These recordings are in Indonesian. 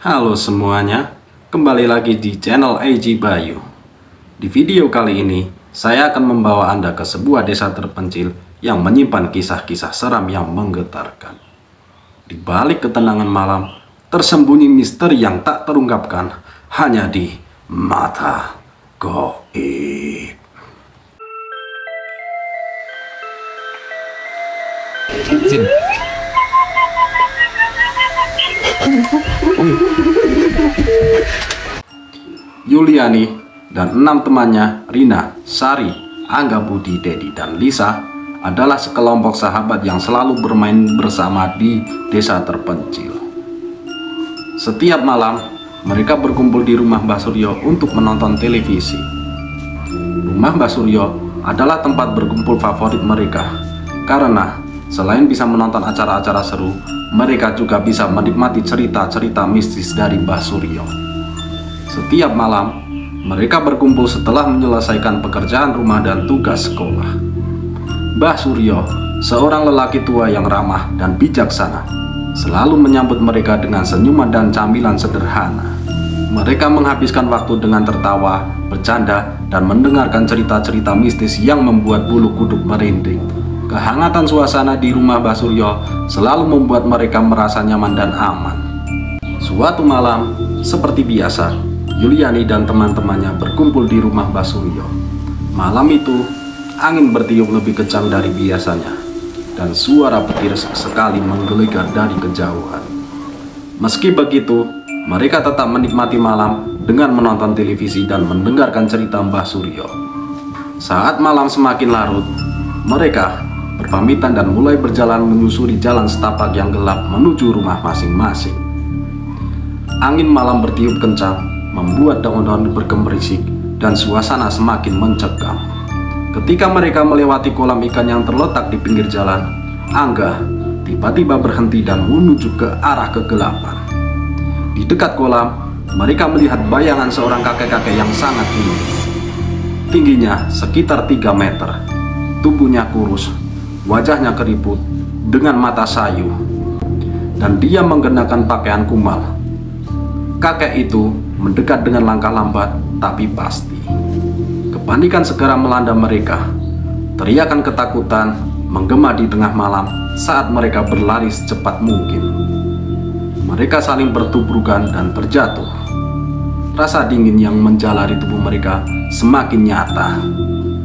Halo semuanya, kembali lagi di channel AG Bayu. Di video kali ini, saya akan membawa Anda ke sebuah desa terpencil yang menyimpan kisah-kisah seram yang menggetarkan. Di balik ketenangan malam, tersembunyi misteri yang tak terungkapkan hanya di Mata Gaib. Jin. Yuliani dan 6 temannya, Rina, Sari, Angga, Budi, Dedi, dan Lisa, adalah sekelompok sahabat yang selalu bermain bersama di desa terpencil. Setiap malam, mereka berkumpul di rumah Mbah Suryo untuk menonton televisi. Rumah Mbah Suryo adalah tempat berkumpul favorit mereka, karena selain bisa menonton acara-acara seru, mereka juga bisa menikmati cerita-cerita mistis dari Mbah Suryo. Setiap malam, mereka berkumpul setelah menyelesaikan pekerjaan rumah dan tugas sekolah. Mbah Suryo, seorang lelaki tua yang ramah dan bijaksana, selalu menyambut mereka dengan senyuman dan camilan sederhana. Mereka menghabiskan waktu dengan tertawa, bercanda, dan mendengarkan cerita-cerita mistis yang membuat bulu kuduk merinding. Kehangatan suasana di rumah Mbah Suryo selalu membuat mereka merasa nyaman dan aman. Suatu malam, seperti biasa, Yuliani dan teman-temannya berkumpul di rumah Mbah Suryo. Malam itu, angin bertiup lebih kencang dari biasanya, dan suara petir sekali menggelegar dari kejauhan. Meski begitu, mereka tetap menikmati malam dengan menonton televisi dan mendengarkan cerita Mbah Suryo. Saat malam semakin larut, mereka berpamitan dan mulai berjalan menyusuri jalan setapak yang gelap menuju rumah masing-masing. Angin malam bertiup kencang, membuat daun-daun bergemerisik dan suasana semakin mencekam. Ketika mereka melewati kolam ikan yang terletak di pinggir jalan, Angga tiba-tiba berhenti dan menuju ke arah kegelapan. Di dekat kolam, mereka melihat bayangan seorang kakek-kakek yang sangat tinggi. Tingginya sekitar 3 meter. Tubuhnya kurus, wajahnya keriput dengan mata sayu, dan dia mengenakan pakaian kumal. Kakek itu mendekat dengan langkah lambat tapi pasti. Kepanikan segera melanda mereka. Teriakan ketakutan menggema di tengah malam saat mereka berlari secepat mungkin. Mereka saling bertubrukan dan terjatuh. Rasa dingin yang menjalari tubuh mereka semakin nyata.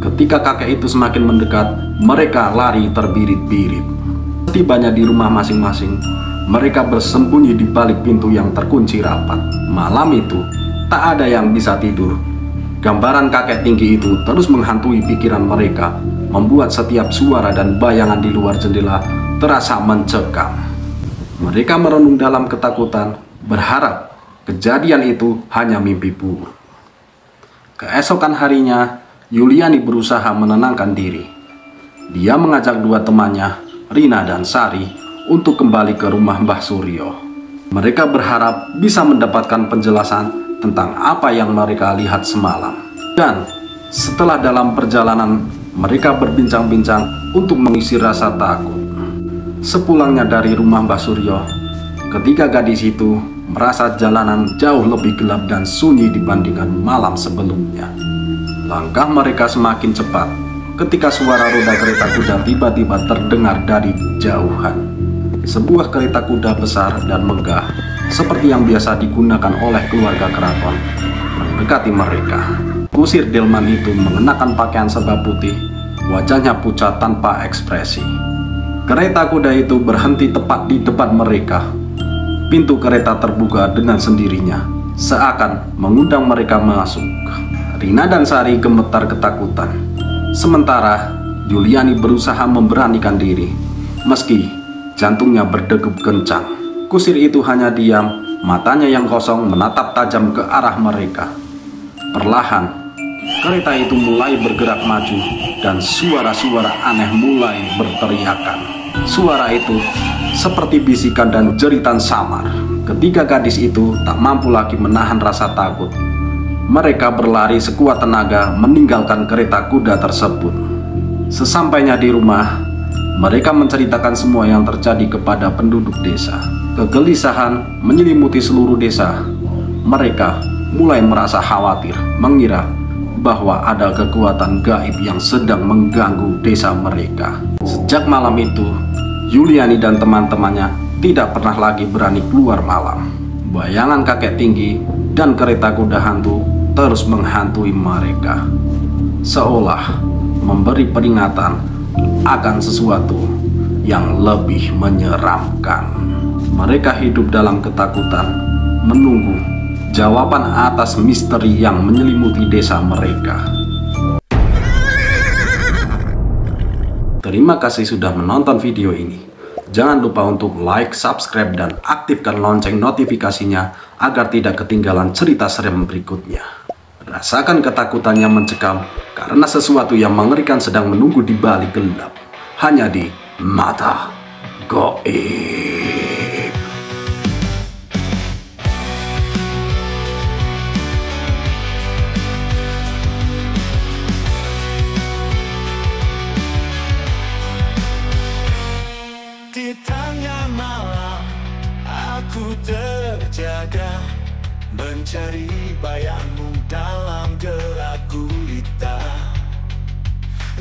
Ketika kakek itu semakin mendekat, mereka lari terbirit-birit. Setibanya di rumah masing-masing, mereka bersembunyi di balik pintu yang terkunci rapat. Malam itu, tak ada yang bisa tidur. Gambaran kakek tinggi itu terus menghantui pikiran mereka, membuat setiap suara dan bayangan di luar jendela terasa mencekam. Mereka merenung dalam ketakutan, berharap kejadian itu hanya mimpi buruk. Keesokan harinya, Yuliani berusaha menenangkan diri. Dia mengajak 2 temannya, Rina dan Sari, untuk kembali ke rumah Mbah Suryo. Mereka berharap bisa mendapatkan penjelasan tentang apa yang mereka lihat semalam. Dan setelah dalam perjalanan, mereka berbincang-bincang untuk mengisi rasa takut. Sepulangnya dari rumah Mbah Suryo, ketiga gadis itu merasa jalanan jauh lebih gelap dan sunyi dibandingkan malam sebelumnya. Langkah mereka semakin cepat ketika suara roda kereta kuda tiba-tiba terdengar dari jauhan. Sebuah kereta kuda besar dan megah, seperti yang biasa digunakan oleh keluarga keraton, mendekati mereka. Kusir delman itu mengenakan pakaian serba putih, wajahnya pucat tanpa ekspresi. Kereta kuda itu berhenti tepat di depan mereka. Pintu kereta terbuka dengan sendirinya, seakan mengundang mereka masuk. Rina dan Sari gemetar ketakutan. Sementara Yuliani berusaha memberanikan diri, meski jantungnya berdegup kencang. Kusir itu hanya diam, matanya yang kosong menatap tajam ke arah mereka. Perlahan, kereta itu mulai bergerak maju dan suara-suara aneh mulai berteriakan. Suara itu seperti bisikan dan jeritan samar. Ketiga gadis itu tak mampu lagi menahan rasa takut. Mereka berlari sekuat tenaga meninggalkan kereta kuda tersebut. Sesampainya di rumah, mereka menceritakan semua yang terjadi kepada penduduk desa. Kegelisahan menyelimuti seluruh desa. Mereka mulai merasa khawatir, mengira bahwa ada kekuatan gaib yang sedang mengganggu desa mereka. Sejak malam itu, Yuliani dan teman-temannya tidak pernah lagi berani keluar malam. Bayangan kakek tinggi dan kereta kuda hantu terus menghantui mereka, seolah memberi peringatan akan sesuatu yang lebih menyeramkan. Mereka hidup dalam ketakutan, menunggu jawaban atas misteri yang menyelimuti desa mereka. Terima kasih sudah menonton video ini. Jangan lupa untuk like, subscribe, dan aktifkan lonceng notifikasinya agar tidak ketinggalan cerita serem berikutnya. Rasakan ketakutan yang mencekam karena sesuatu yang mengerikan sedang menunggu di balik gelap. Hanya di Mata Gaib. Di tengah malam aku terjaga, mencari bayangmu dalam gelap gulita.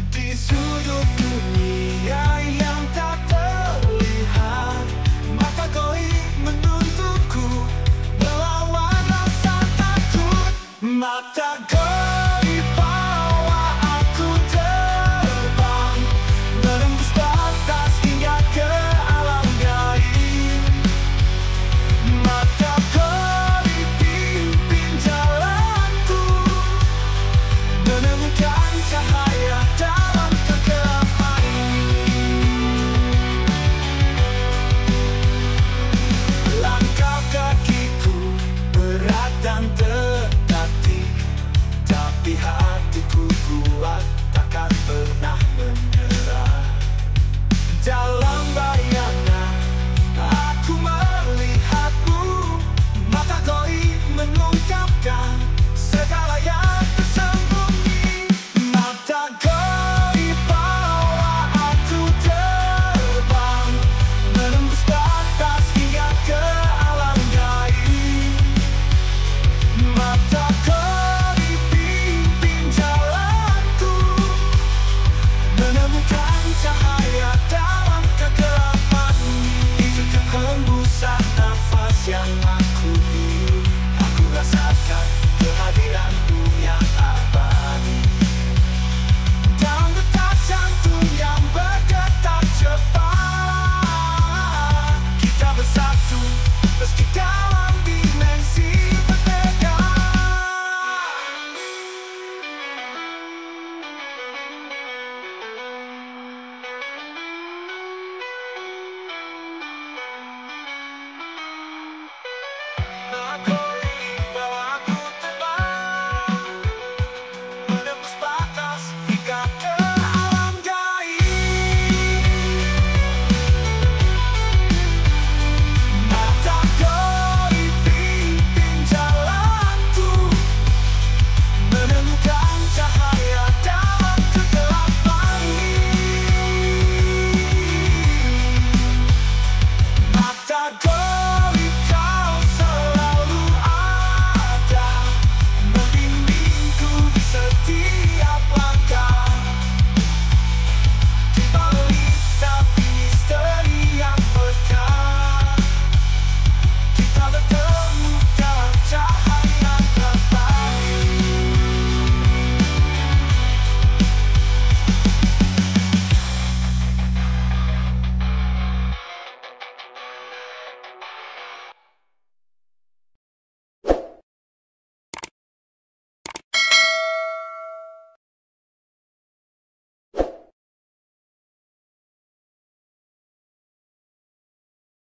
Di sudut dunia